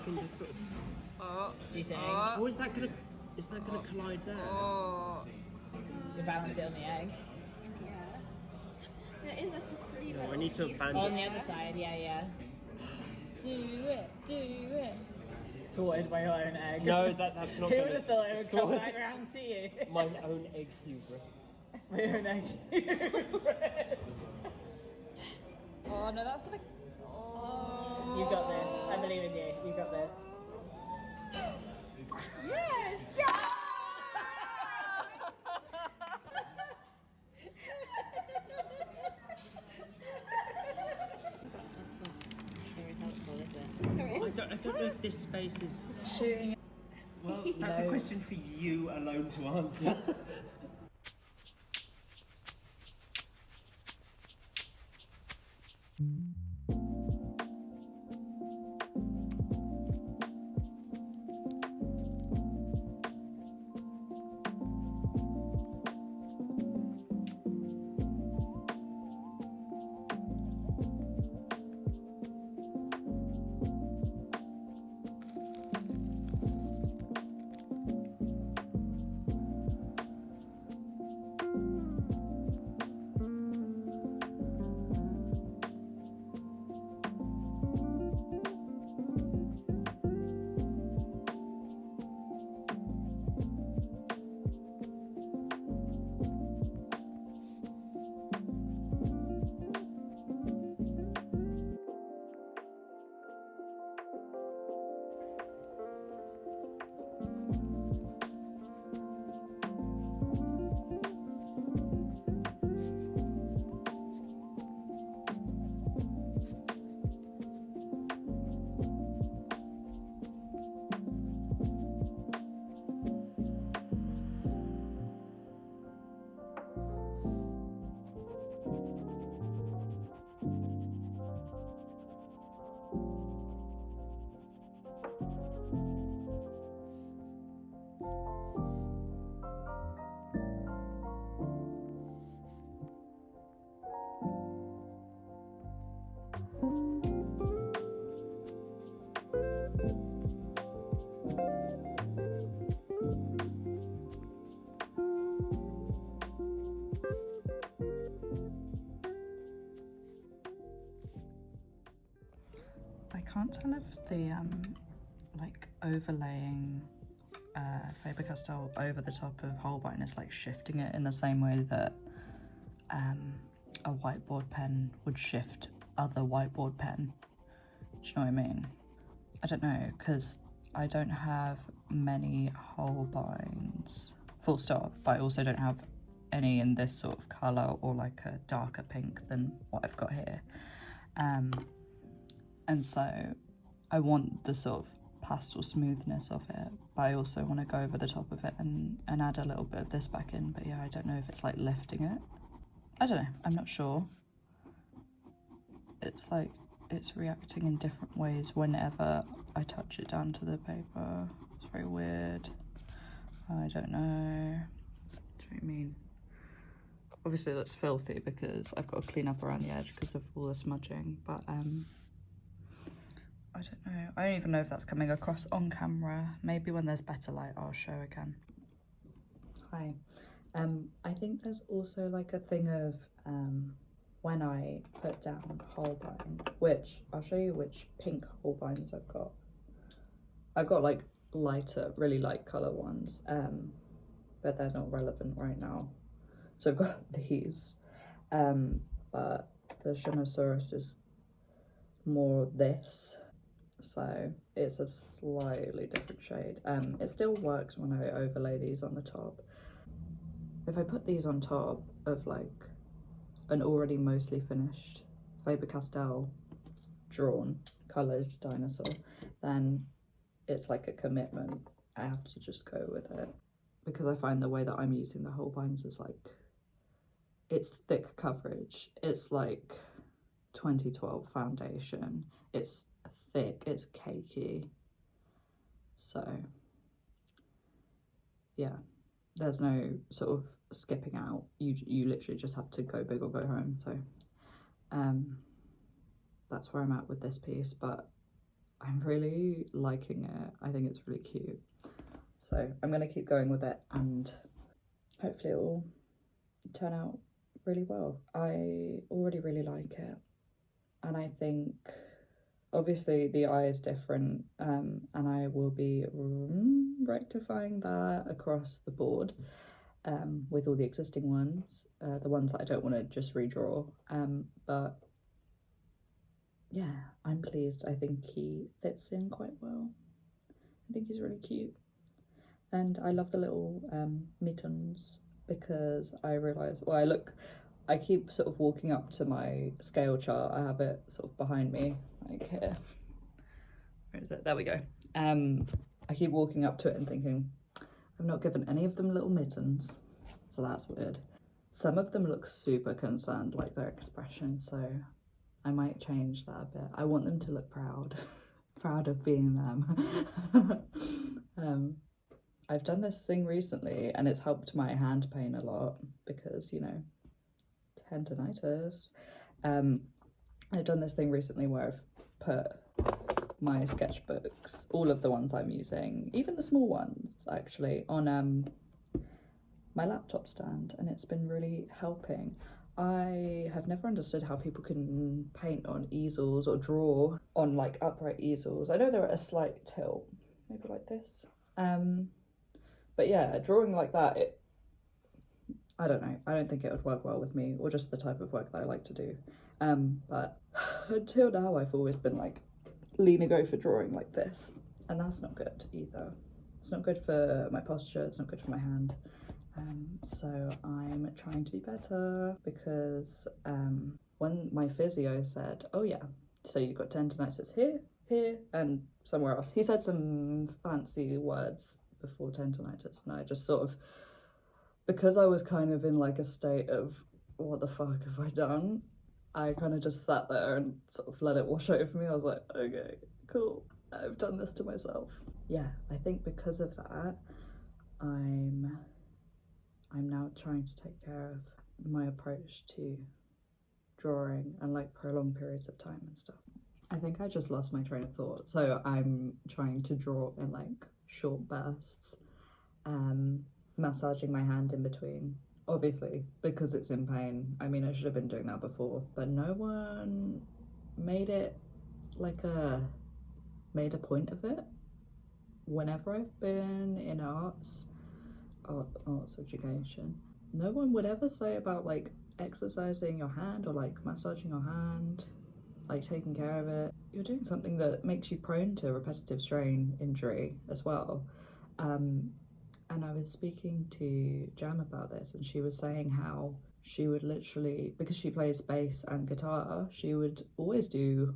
can just sort of. Do you think? Oh, is that gonna collide there? Oh. You balance it on the egg. Yeah. There is like a free No, little I need to piece abandon. On the other side, yeah. Do it. Sorted by your own egg. No, that's not. Who would have thought it would come back round to you? My own egg hubris. My own egg hubris. Oh no, that's gonna. Oh. You got this. I believe in you. You got this. Yes! Yeah! That's not very helpful, is it? Sorry. I don't know if this space is. Shooting. Well, that's a question for you alone to answer. I can't tell if the like overlaying Faber-Castell over the top of Holbein is like shifting it in the same way that a whiteboard pen would shift other whiteboard pen. Do you know what I mean? I don't know, because I don't have many Holbeins, full stop, but I also don't have any in this sort of colour or like a darker pink than what I've got here. And so I want the sort of pastel smoothness of it, but I also want to go over the top of it and add a little bit of this back in. But yeah, I don't know if it's like lifting it. I don't know, I'm not sure. It's like it's reacting in different ways whenever I touch it down to the paper. It's very weird. I don't know. What do you mean? Obviously it looks filthy because I've got to clean up around the edge because of all the smudging, but I don't know. I don't even know if that's coming across on camera. Maybe when there's better light I'll show again. Hi. I think there's also like a thing of when I put down Holbein, which I'll show you which pink Holbeins I've got. I've got like lighter, really light colour ones, but they're not relevant right now. So I've got these, but the Shunosaurus is more this. So it's a slightly different shade. It still works when I overlay these on the top. If I put these on top of like an already mostly finished Faber-Castell drawn coloured dinosaur, then it's like a commitment. I have to just go with it. Because I find the way that I'm using the Holbeins is like, it's thick coverage. It's like 2012 foundation. It's thick, it's cakey. So yeah, there's no sort of skipping out. You literally just have to go big or go home. So that's where I'm at with this piece, but I'm really liking it. I think it's really cute. So I'm going to keep going with it and hopefully it will turn out really well. I already really like it. And I think obviously the eye is different, and I will be rectifying that across the board with all the existing ones, the ones that I don't want to just redraw. But yeah, I'm pleased. I think he fits in quite well. I think he's really cute. And I love the little mittens because I realise, well, I keep sort of walking up to my scale chart. I have it sort of behind me, like here. Where is it? There we go. I keep walking up to it and thinking, I've not given any of them little mittens, so that's weird. Some of them look super concerned, like their expression, so I might change that a bit. I want them to look proud, proud of being them. I've done this thing recently and it's helped my hand pain a lot because, you know, tendinitis. I've done this thing recently where I've put my sketchbooks, all of the ones I'm using, even the small ones actually, on my laptop stand, and it's been really helping. I have never understood how people can paint on easels or draw on like upright easels. I know they're at a slight tilt, maybe like this. But yeah, drawing like that, I don't know, I don't think it would work well with me or just the type of work that I like to do. But until now I've always been like leaning over drawing like this, and that's not good either. It's not good for my posture, it's not good for my hand. So I'm trying to be better because when my physio said, oh yeah, so you've got tendinitis here, here, and somewhere else. He said some fancy words before tendinitis, and I just sort of, because I was kind of in like a state of what the fuck have I done, I kind of just sat there and sort of let it wash over me. I was like, okay, cool, I've done this to myself. Yeah, I think because of that, I'm now trying to take care of my approach to drawing and like prolonged periods of time and stuff. I think I just lost my train of thought. So I'm trying to draw in like short bursts, massaging my hand in between, obviously because it's in pain. I mean, I should have been doing that before, but no one made it like made a point of it. Whenever I've been in arts education, no one would ever say about like exercising your hand or like massaging your hand, like taking care of it. You're doing something that makes you prone to repetitive strain injury as well. And I was speaking to Jam about this, and she was saying how she would literally, because she plays bass and guitar, she would always do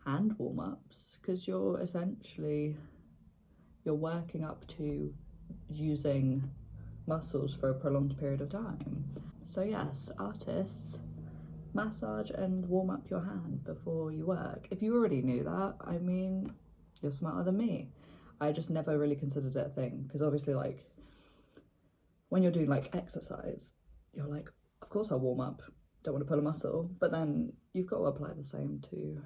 hand warm-ups because you're working up to using muscles for a prolonged period of time. So yes, artists, massage and warm up your hand before you work. If you already knew that, I mean, you're smarter than me. I just never really considered it a thing because obviously like when you're doing like exercise, you're like, of course I'll warm up, don't want to pull a muscle, but then you've got to apply the same to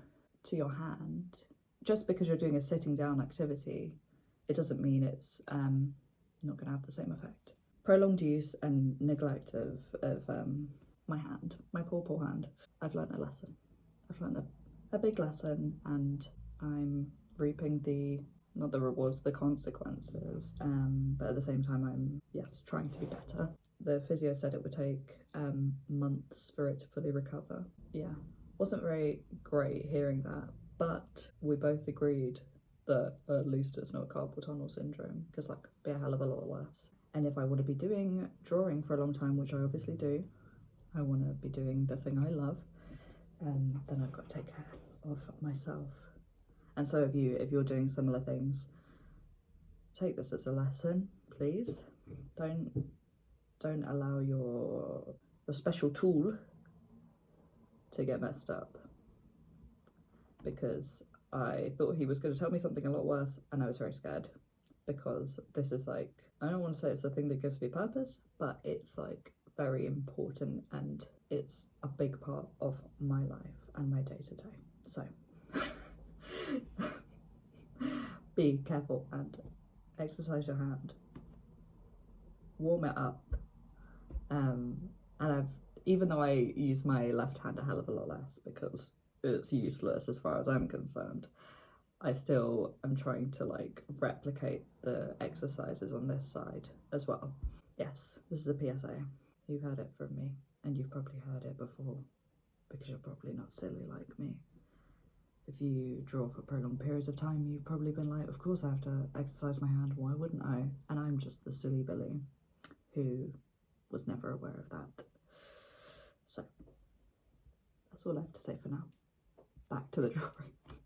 your hand. Just because you're doing a sitting down activity, it doesn't mean it's not going to have the same effect. Prolonged use and neglect of my hand, my poor hand. I've learned a lesson. I've learned a big lesson, and I'm reaping not the rewards, the consequences. But at the same time, I'm, yes, trying to be better. The physio said it would take months for it to fully recover. Yeah, wasn't very great hearing that, but we both agreed that at least it's not carpal tunnel syndrome, because that could be a hell of a lot worse. And if I want to be doing drawing for a long time, which I obviously do, I want to be doing the thing I love, then I've got to take care of myself. And so if you're doing similar things, take this as a lesson, please. Don't allow your special tool to get messed up, because I thought he was going to tell me something a lot worse, and I was very scared, because this is like, I don't want to say it's a thing that gives me purpose, but it's like very important, and it's a big part of my life and my day-to-day. So be careful and exercise your hand. Warm it up. And even though I use my left hand a hell of a lot less because it's useless as far as I'm concerned, I still am trying to like replicate the exercises on this side as well. Yes, this is a PSA. You've heard it from me, and you've probably heard it before because you're probably not silly like me. If you draw for prolonged periods of time, you've probably been like, of course I have to exercise my hand, why wouldn't I? And I'm just the silly Billy who was never aware of that. So, that's all I have to say for now. Back to the drawing.